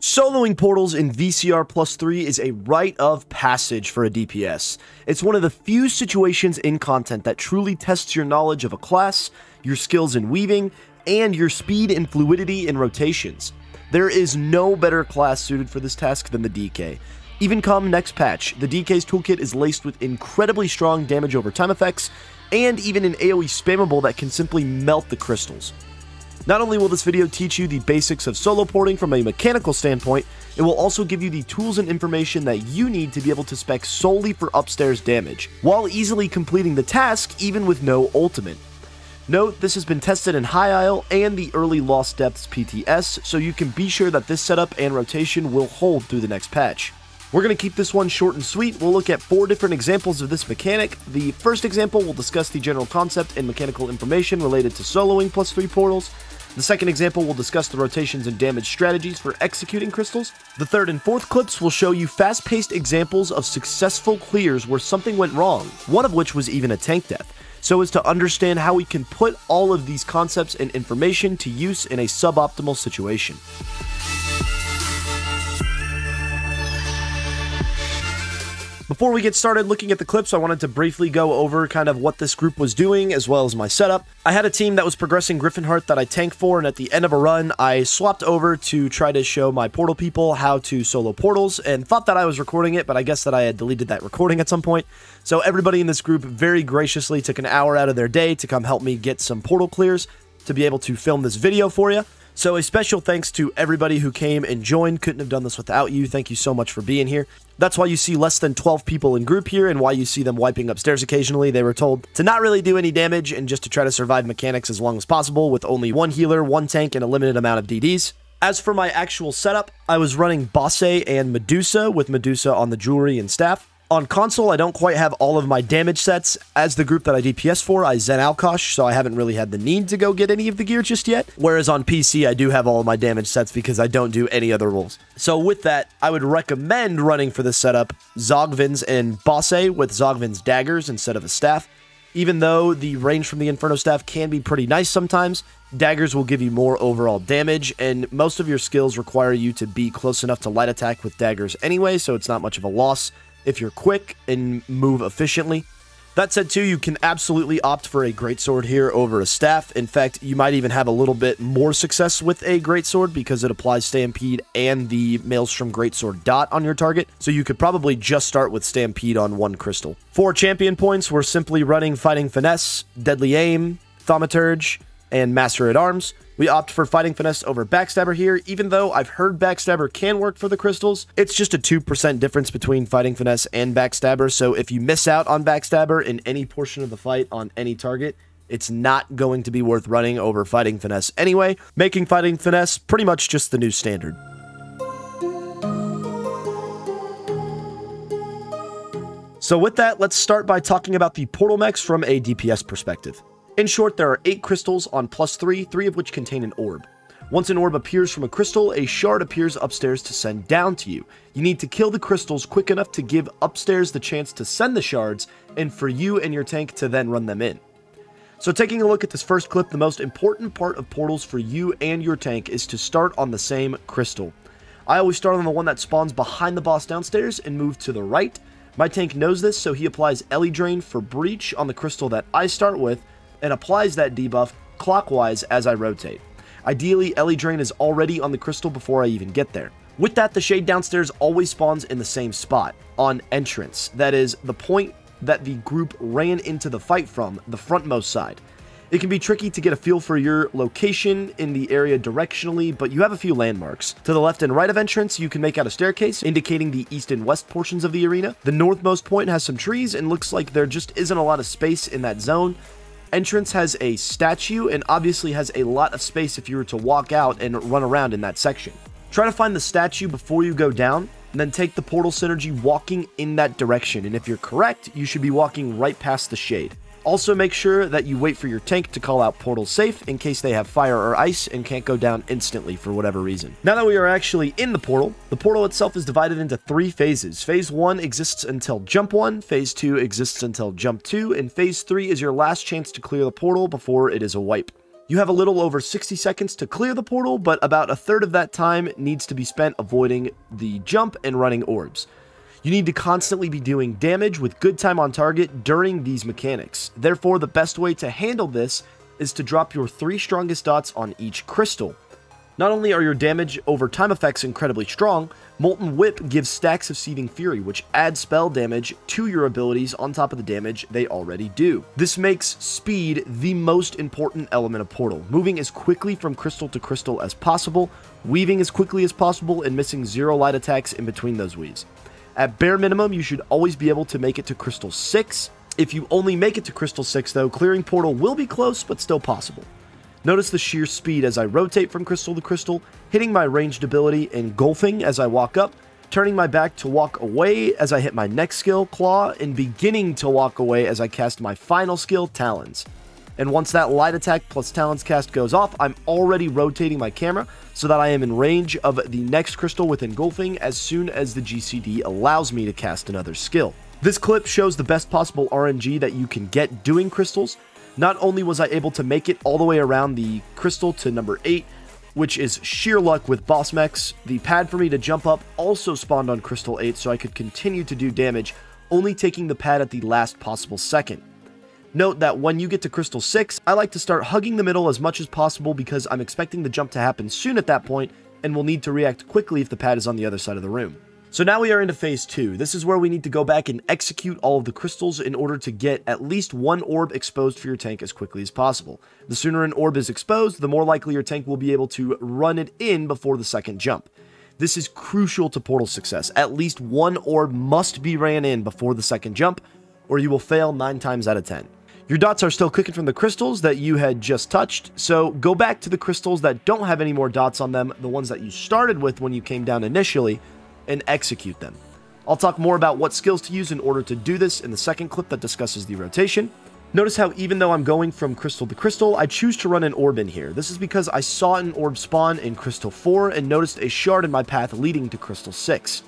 Soloing portals in vCR +3 is a rite of passage for a DPS. It's one of the few situations in content that truly tests your knowledge of a class, your skills in weaving, and your speed and fluidity in rotations. There is no better class suited for this task than the DK. Even come next patch, the DK's toolkit is laced with incredibly strong damage over time effects, and even an AoE spammable that can simply melt the crystals. Not only will this video teach you the basics of solo porting from a mechanical standpoint, it will also give you the tools and information that you need to be able to spec solely for upstairs damage, while easily completing the task even with no ultimate. Note, this has been tested in High Isle and the early Lost Depths PTS, so you can be sure that this setup and rotation will hold through the next patch. We're going to keep this one short and sweet. We'll look at 4 different examples of this mechanic. The first example will discuss the general concept and mechanical information related to soloing +3 portals. The second example will discuss the rotations and damage strategies for executing crystals. The third and fourth clips will show you fast-paced examples of successful clears where something went wrong, one of which was even a tank death, so as to understand how we can put all of these concepts and information to use in a suboptimal situation. Before we get started looking at the clips, I wanted to briefly go over kind of what this group was doing, as well as my setup. I had a team that was progressing Griffinheart that I tanked for, and at the end of a run, I swapped over to try to show my portal people how to solo portals, and thought that I was recording it, but I guess that I had deleted that recording at some point. So everybody in this group very graciously took an hour out of their day to come help me get some portal clears to be able to film this video for you. So a special thanks to everybody who came and joined. Couldn't have done this without you. Thank you so much for being here. That's why you see less than 12 people in group here, and why you see them wiping upstairs occasionally. They were told to not really do any damage and just to try to survive mechanics as long as possible with only 1 healer, 1 tank, and a limited amount of DDs. As for my actual setup, I was running Bosse and Medusa, with Medusa on the jewelry and staff. On console, I don't quite have all of my damage sets. As the group that I DPS for, I Zen Alkosh, so I haven't really had the need to go get any of the gear just yet. Whereas on PC, I do have all of my damage sets because I don't do any other roles. So with that, I would recommend running for this setup Zogvins and Bosse with Zogvin's daggers instead of a staff. Even though the range from the Inferno staff can be pretty nice sometimes, daggers will give you more overall damage, and most of your skills require you to be close enough to light attack with daggers anyway, so it's not much of a loss if you're quick and move efficiently. That said too, you can absolutely opt for a greatsword here over a staff. In fact, you might even have a little bit more success with a greatsword because it applies Stampede and the Maelstrom Greatsword dot on your target, so you could probably just start with Stampede on 1 crystal. For champion points, we're simply running Fighting Finesse, Deadly Aim, Thaumaturge, and Master at Arms. We opt for Fighting Finesse over Backstabber here, even though I've heard Backstabber can work for the crystals. It's just a 2% difference between Fighting Finesse and Backstabber, so if you miss out on Backstabber in any portion of the fight on any target, it's not going to be worth running over Fighting Finesse anyway, making Fighting Finesse pretty much just the new standard. So with that, let's start by talking about the portal mechs from a DPS perspective. In short, there are 8 crystals on +3, 3 of which contain an orb. Once an orb appears from a crystal, a shard appears upstairs to send down to you. You need to kill the crystals quick enough to give upstairs the chance to send the shards, and for you and your tank to then run them in. So taking a look at this first clip, the most important part of portals for you and your tank is to start on the same crystal. I always start on the one that spawns behind the boss downstairs and move to the right. My tank knows this, so he applies Ellie Drain for Breach on the crystal that I start with, and applies that debuff clockwise as I rotate. Ideally, Ellie Drain is already on the crystal before I even get there. With that, the shade downstairs always spawns in the same spot, on entrance. That is, the point that the group ran into the fight from, the frontmost side. It can be tricky to get a feel for your location in the area directionally, but you have a few landmarks. To the left and right of entrance, you can make out a staircase indicating the east and west portions of the arena. The northmost point has some trees and looks like there just isn't a lot of space in that zone. Entrance has a statue and obviously has a lot of space if you were to walk out and run around in that section. Try to find the statue before you go down, and then take the portal synergy walking in that direction, and if you're correct, you should be walking right past the shade. Also make sure that you wait for your tank to call out portal safe in case they have fire or ice and can't go down instantly for whatever reason. Now that we are actually in the portal itself is divided into 3 phases. Phase 1 exists until jump 1, Phase 2 exists until jump 2, and Phase 3 is your last chance to clear the portal before it is a wipe. You have a little over 60 seconds to clear the portal, but about a third of that time needs to be spent avoiding the jump and running orbs. You need to constantly be doing damage with good time on target during these mechanics. Therefore, the best way to handle this is to drop your 3 strongest dots on each crystal. Not only are your damage over time effects incredibly strong, Molten Whip gives stacks of Seething Fury, which adds spell damage to your abilities on top of the damage they already do. This makes speed the most important element of Portal, moving as quickly from crystal to crystal as possible, weaving as quickly as possible, and missing 0 light attacks in between those weaves. At bare minimum, you should always be able to make it to Crystal 6. If you only make it to Crystal 6 though, clearing Portal will be close, but still possible. Notice the sheer speed as I rotate from crystal to crystal, hitting my ranged ability engulfing as I walk up, turning my back to walk away as I hit my next skill, Claw, and beginning to walk away as I cast my final skill, Talons. And once that light attack plus Talons cast goes off, I'm already rotating my camera so that I am in range of the next crystal with engulfing as soon as the GCD allows me to cast another skill. This clip shows the best possible RNG that you can get doing crystals. Not only was I able to make it all the way around the crystal to number 8, which is sheer luck with boss mechs, the pad for me to jump up also spawned on crystal 8 so I could continue to do damage, only taking the pad at the last possible second. Note that when you get to crystal 6, I like to start hugging the middle as much as possible because I'm expecting the jump to happen soon at that point and will need to react quickly if the pad is on the other side of the room. So now we are into phase 2. This is where we need to go back and execute all of the crystals in order to get at least 1 orb exposed for your tank as quickly as possible. The sooner an orb is exposed, the more likely your tank will be able to run it in before the second jump. This is crucial to Portal success. At least 1 orb must be ran in before the second jump, or you will fail 9 times out of 10. Your dots are still cooking from the crystals that you had just touched, so go back to the crystals that don't have any more dots on them, the ones that you started with when you came down initially, and execute them. I'll talk more about what skills to use in order to do this in the second clip that discusses the rotation. Notice how even though I'm going from crystal to crystal, I choose to run an orb in here. This is because I saw an orb spawn in crystal 4 and noticed a shard in my path leading to crystal 6.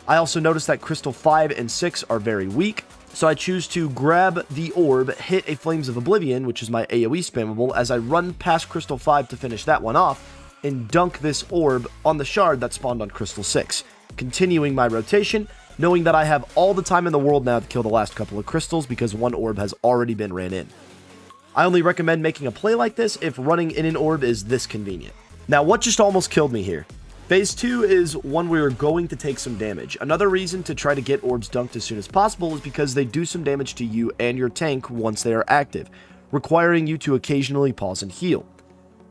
I also noticed that crystal 5 and 6 are very weak, so I choose to grab the orb, hit a Flames of Oblivion, which is my AoE spammable, as I run past crystal 5 to finish that one off, and dunk this orb on the shard that spawned on crystal 6. Continuing my rotation, knowing that I have all the time in the world now to kill the last couple of crystals because 1 orb has already been ran in. I only recommend making a play like this if running in an orb is this convenient. Now, what just almost killed me here? Phase 2 is one where you're going to take some damage. Another reason to try to get orbs dunked as soon as possible is because they do some damage to you and your tank once they are active, requiring you to occasionally pause and heal.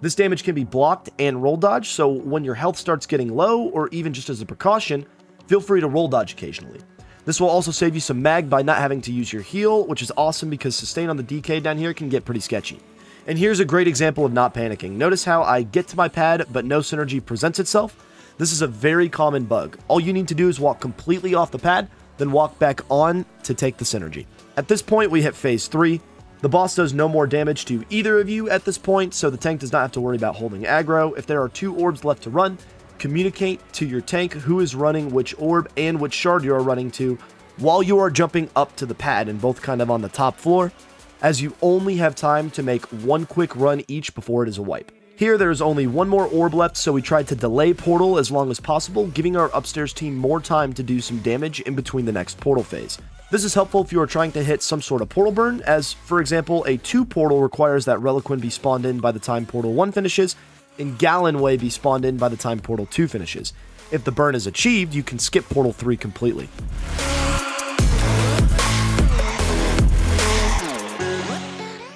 This damage can be blocked and roll dodge, so when your health starts getting low, or even just as a precaution, feel free to roll dodge occasionally. This will also save you some mag by not having to use your heal, which is awesome because sustain on the DK down here can get pretty sketchy. And here's a great example of not panicking. Notice how I get to my pad, but no synergy presents itself? This is a very common bug. All you need to do is walk completely off the pad, then walk back on to take the synergy. At this point, we hit phase 3. The boss does no more damage to either of you at this point, so the tank does not have to worry about holding aggro. If there are 2 orbs left to run, communicate to your tank who is running which orb and which shard you are running to while you are jumping up to the pad and both kind of on the top floor, as you only have time to make 1 quick run each before it is a wipe. Here, there is only 1 more orb left, so we tried to delay Portal as long as possible, giving our upstairs team more time to do some damage in between the next Portal phase. This is helpful if you are trying to hit some sort of portal burn, as, for example, a 2 portal requires that Reliquin be spawned in by the time Portal 1 finishes, and Gallenway be spawned in by the time Portal 2 finishes. If the burn is achieved, you can skip Portal 3 completely.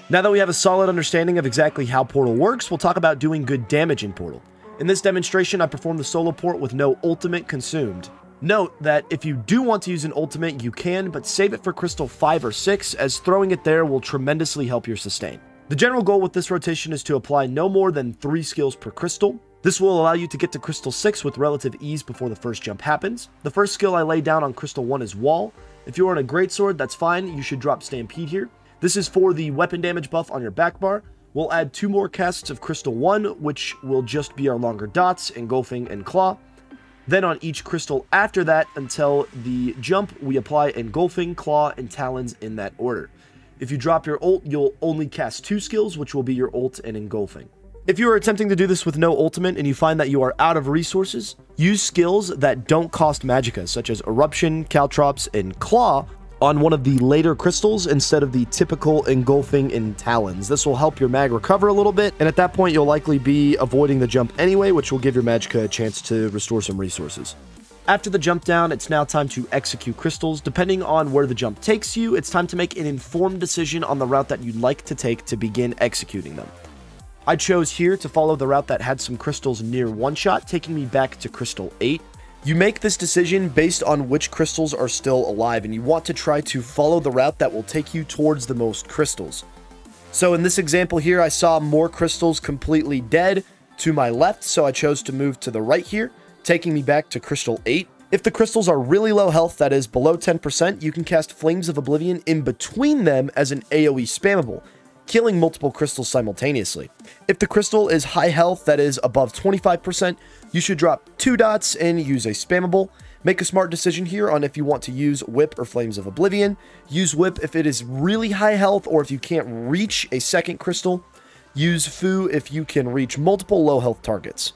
Now that we have a solid understanding of exactly how Portal works, we'll talk about doing good damage in Portal. In this demonstration, I performed the solo port with no ultimate consumed. Note that if you do want to use an ultimate, you can, but save it for Crystal 5 or 6, as throwing it there will tremendously help your sustain. The general goal with this rotation is to apply no more than 3 skills per crystal. This will allow you to get to Crystal 6 with relative ease before the first jump happens. The first skill I lay down on Crystal 1 is Wall. If you are on a Greatsword, that's fine, you should drop Stampede here. This is for the weapon damage buff on your back bar. We'll add 2 more casts of Crystal 1, which will just be our longer dots, Engulfing and Claw. Then on each crystal after that, until the jump, we apply Engulfing, Claw, and Talons in that order. If you drop your ult, you'll only cast 2 skills, which will be your ult and engulfing. If you are attempting to do this with no ultimate and you find that you are out of resources, use skills that don't cost magicka, such as Eruption, Caltrops, and Claw, on one of the later crystals instead of the typical engulfing and talons. This will help your mag recover a little bit, and at that point you'll likely be avoiding the jump anyway, which will give your magicka a chance to restore some resources. After the jump down, it's now time to execute crystals. Depending on where the jump takes you, it's time to make an informed decision on the route that you'd like to take to begin executing them. I chose here to follow the route that had some crystals near one shot, taking me back to crystal 8. You make this decision based on which crystals are still alive, and you want to try to follow the route that will take you towards the most crystals. So in this example here, I saw more crystals completely dead to my left, so I chose to move to the right here, taking me back to crystal 8. If the crystals are really low health, that is below 10%, you can cast Flames of Oblivion in between them as an AoE spammable, killing multiple crystals simultaneously. If the crystal is high health, that is above 25%, you should drop 2 dots and use a spammable. Make a smart decision here on if you want to use Whip or Flames of Oblivion. Use Whip if it is really high health or if you can't reach a second crystal. Use Fu if you can reach multiple low health targets.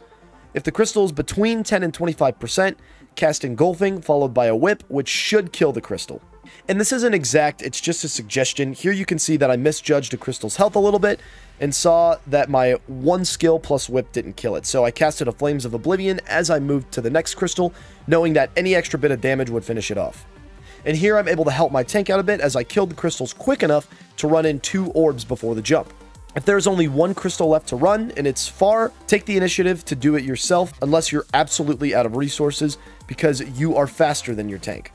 If the crystal is between 10 and 25%, cast Engulfing followed by a Whip, which should kill the crystal. And this isn't exact, it's just a suggestion. Here you can see that I misjudged a crystal's health a little bit and saw that my 1 skill plus Whip didn't kill it. So I casted a Flames of Oblivion as I moved to the next crystal, knowing that any extra bit of damage would finish it off. And here I'm able to help my tank out a bit as I killed the crystals quick enough to run in 2 orbs before the jump. If there's only 1 crystal left to run and it's far, take the initiative to do it yourself unless you're absolutely out of resources, because you are faster than your tank.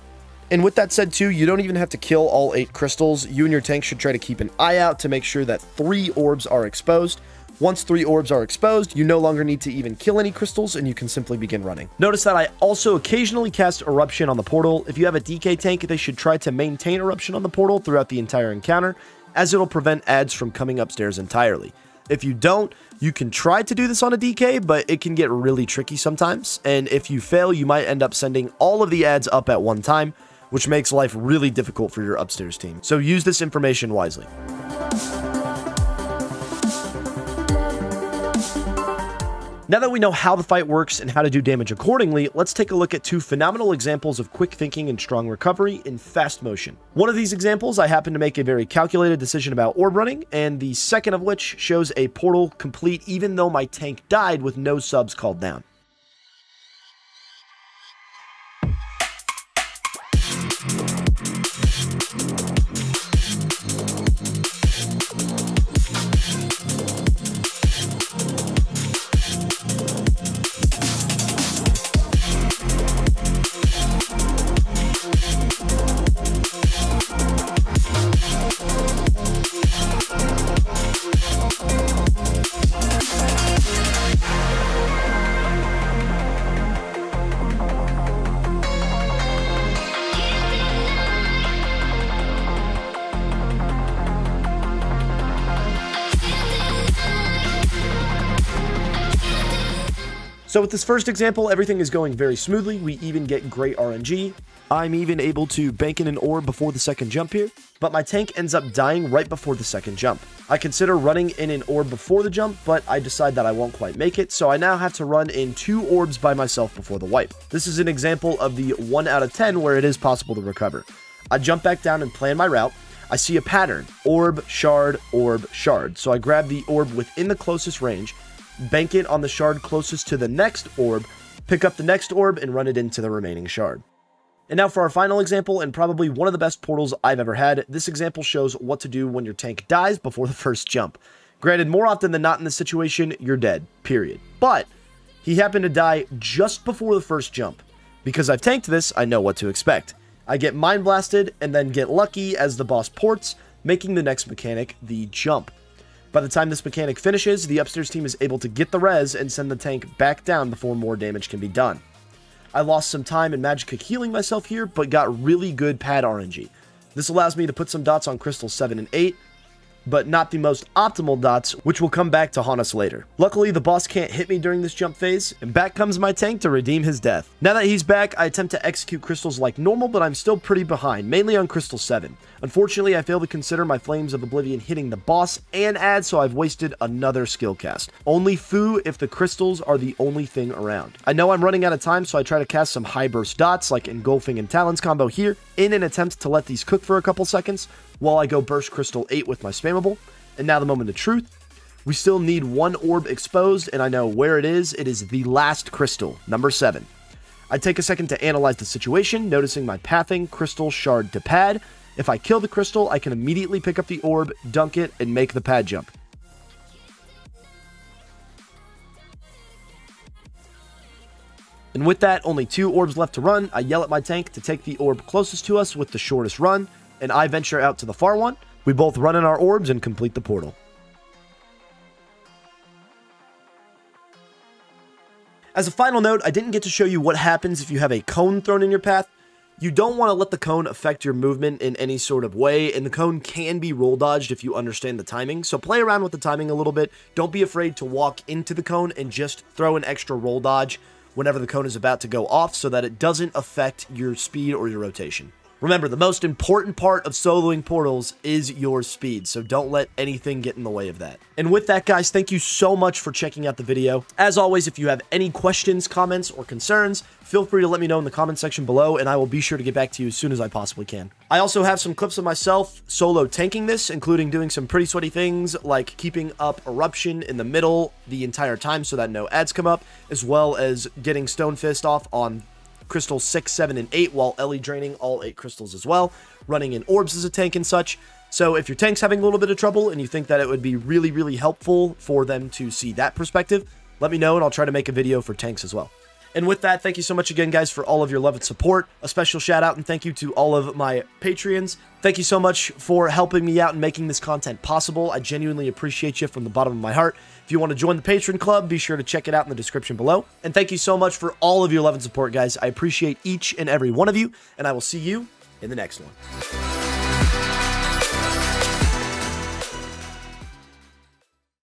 And with that said too, you don't even have to kill all 8 crystals. You and your tank should try to keep an eye out to make sure that 3 orbs are exposed. Once 3 orbs are exposed, you no longer need to even kill any crystals and you can simply begin running. Notice that I also occasionally cast Eruption on the portal. If you have a DK tank, they should try to maintain Eruption on the portal throughout the entire encounter, as it'll prevent ads from coming upstairs entirely. If you don't, you can try to do this on a DK, but it can get really tricky sometimes. And if you fail, you might end up sending all of the ads up at one time, which makes life really difficult for your upstairs team. So use this information wisely. Now that we know how the fight works and how to do damage accordingly, let's take a look at 2 phenomenal examples of quick thinking and strong recovery in fast motion. One of these examples, I happen to make a very calculated decision about orb running, and the second of which shows a portal complete even though my tank died with no subs called down. So with this first example, everything is going very smoothly. We even get great RNG. I'm even able to bank in an orb before the second jump here, but my tank ends up dying right before the second jump. I consider running in an orb before the jump, but I decide that I won't quite make it, so I now have to run in 2 orbs by myself before the wipe. This is an example of the 1 out of 10 where it is possible to recover. I jump back down and plan my route. I see a pattern, orb, shard, so I grab the orb within the closest range, bank it on the shard closest to the next orb, pick up the next orb, and run it into the remaining shard. And now for our final example, and probably one of the best portals I've ever had. This example shows what to do when your tank dies before the first jump. Granted, more often than not in this situation, you're dead, period. But he happened to die just before the first jump. Because I've tanked this, I know what to expect. I get mind blasted and then get lucky as the boss ports, making the next mechanic the jump. By the time this mechanic finishes, the upstairs team is able to get the res and send the tank back down before more damage can be done. I lost some time in magicka healing myself here, but got really good pad RNG. This allows me to put some dots on crystals 7 and 8, but not the most optimal dots, which will come back to haunt us later. Luckily, the boss can't hit me during this jump phase, and back comes my tank to redeem his death. Now that he's back, I attempt to execute crystals like normal, but I'm still pretty behind, mainly on crystal 7. Unfortunately, I fail to consider my Flames of Oblivion hitting the boss and add, so I've wasted another skill cast. Only foo if the crystals are the only thing around. I know I'm running out of time, so I try to cast some high burst dots, like Engulfing and Talons combo here, in an attempt to let these cook for a couple seconds, while I go burst crystal 8 with my spammable. And now the moment of truth. We still need one orb exposed, and I know where it is. It is the last crystal, number 7. I take a second to analyze the situation, noticing my pathing crystal shard to pad. If I kill the crystal, I can immediately pick up the orb, dunk it, and make the pad jump. And with that, only 2 orbs left to run. I yell at my tank to take the orb closest to us with the shortest run, and I venture out to the far one. We both run in our orbs and complete the portal. As a final note, I didn't get to show you what happens if you have a cone thrown in your path. You don't want to let the cone affect your movement in any sort of way, and the cone can be roll dodged if you understand the timing, so play around with the timing a little bit. Don't be afraid to walk into the cone and just throw an extra roll dodge whenever the cone is about to go off so that it doesn't affect your speed or your rotation. Remember, the most important part of soloing portals is your speed, so don't let anything get in the way of that. And with that, guys, thank you so much for checking out the video. As always, if you have any questions, comments, or concerns, feel free to let me know in the comment section below, and I will be sure to get back to you as soon as I possibly can. I also have some clips of myself solo tanking this, including doing some pretty sweaty things like keeping up Eruption in the middle the entire time so that no ads come up, as well as getting Stone Fist off on crystals 6, 7, and 8 while Ellie draining all 8 crystals as well, running in orbs as a tank and such. So if your tank's having a little bit of trouble and you think that it would be really, really helpful for them to see that perspective, let me know and I'll try to make a video for tanks as well. And with that, thank you so much again, guys, for all of your love and support. A special shout out and thank you to all of my Patreons. Thank you so much for helping me out and making this content possible. I genuinely appreciate you from the bottom of my heart. If you want to join the Patreon Club, be sure to check it out in the description below. And thank you so much for all of your love and support, guys. I appreciate each and every one of you, and I will see you in the next one.